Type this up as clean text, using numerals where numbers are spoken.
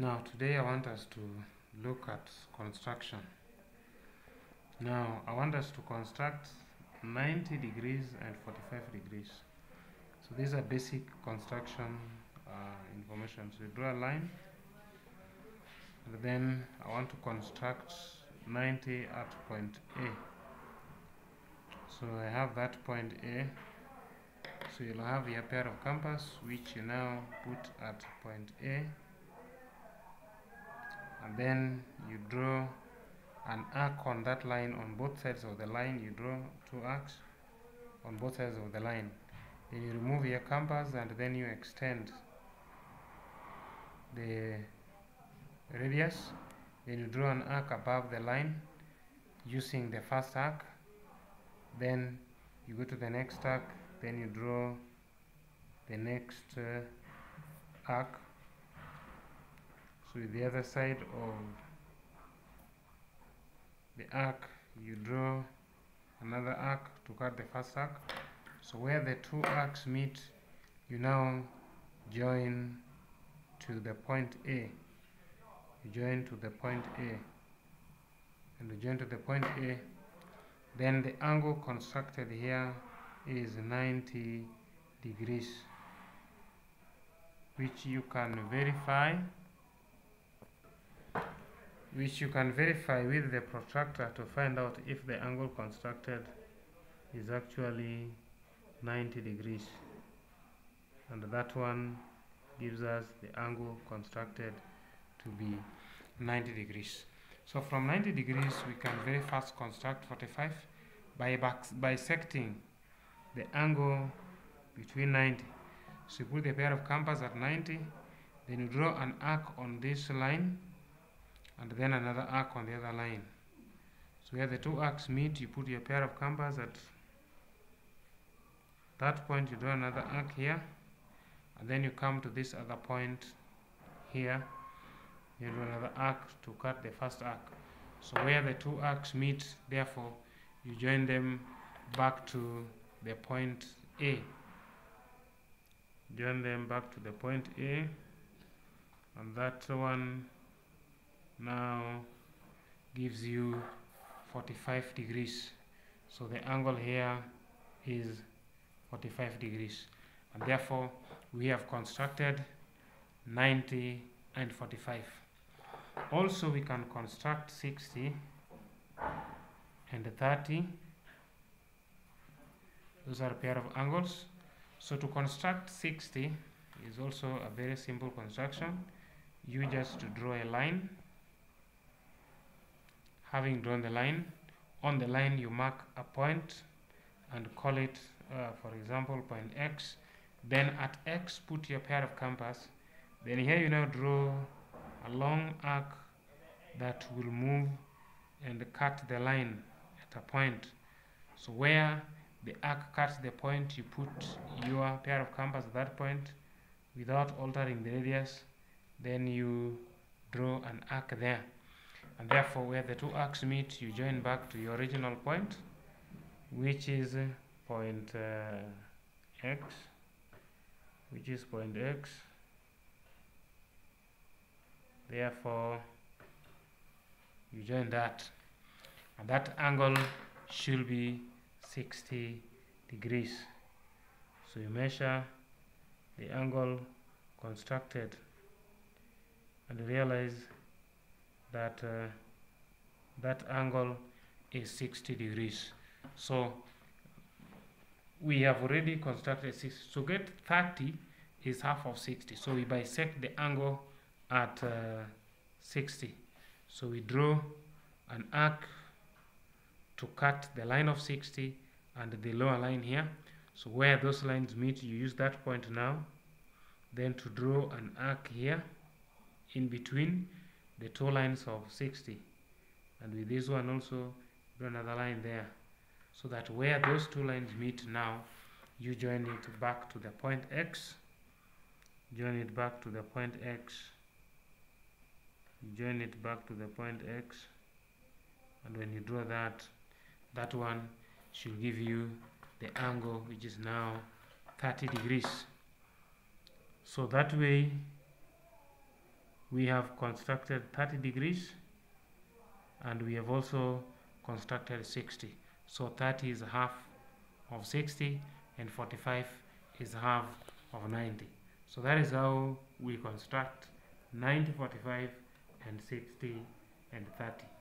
Now today I want us to look at construction. Now I want us to construct 90 degrees and 45 degrees. So these are basic construction information. So you draw a line, and then I want to construct 90 at point A. So I have that point A. So you'll have your pair of compass which you now put at point A, and then you draw an arc on that line. On both sides of the line you draw two arcs on both sides of the line. Then you remove your compass and then you extend the radius. Then you draw an arc above the line using the first arc. Then you go to the next arc, then you draw the next arc. So with the other side of the arc you draw another arc to cut the first arc. So where the two arcs meet, you now join to the point A. You join to the point A, and you join to the point A. Then the angle constructed here is 90 degrees, which you can verify with the protractor to find out if the angle constructed is actually 90 degrees, and that one gives us the angle constructed to be 90 degrees. So from 90 degrees we can very fast construct 45 by bisecting the angle between 90. So you put the pair of compass at 90, then you draw an arc on this line and then another arc on the other line. So where the two arcs meet, you put your pair of compass at that point, you draw another arc here, and then you come to this other point here, you draw another arc to cut the first arc. So where the two arcs meet, therefore you join them back to the point A. Join them back to the point A, and that one now gives you 45 degrees. So the angle here is 45 degrees, and therefore we have constructed 90 and 45. Also we can construct 60 and 30. Those are a pair of angles. So to construct 60 is also a very simple construction. You just draw a line. Having drawn the line, on the line you mark a point and call it for example point X. Then at X put your pair of compass. Then here you now draw a long arc that will move and cut the line at a point. So where the arc cuts the point, you put your pair of compass at that point without altering the radius. Then you draw an arc there, and therefore where the two arcs meet, you join back to your original point, which is point X, Therefore you join that, and that angle should be 60 degrees. So you measure the angle constructed and realize that that angle is 60 degrees. So we have already constructed 60. So get 30 is half of 60. So we bisect the angle at 60. So we draw an arc to cut the line of 60 and the lower line here. So where those lines meet, you use that point now, then to draw an arc here in between the two lines of 60, and with this one also draw another line there, so that where those two lines meet now, you join it back to the point X. Join it back to the point X. Join it back to the point X, and when you draw that, that one should give you the angle, which is now 30 degrees. So that way we have constructed 30 degrees and we have also constructed 60. So 30 is half of 60 and 45 is half of 90. So that is how we construct 90, 45 and 60 and 30.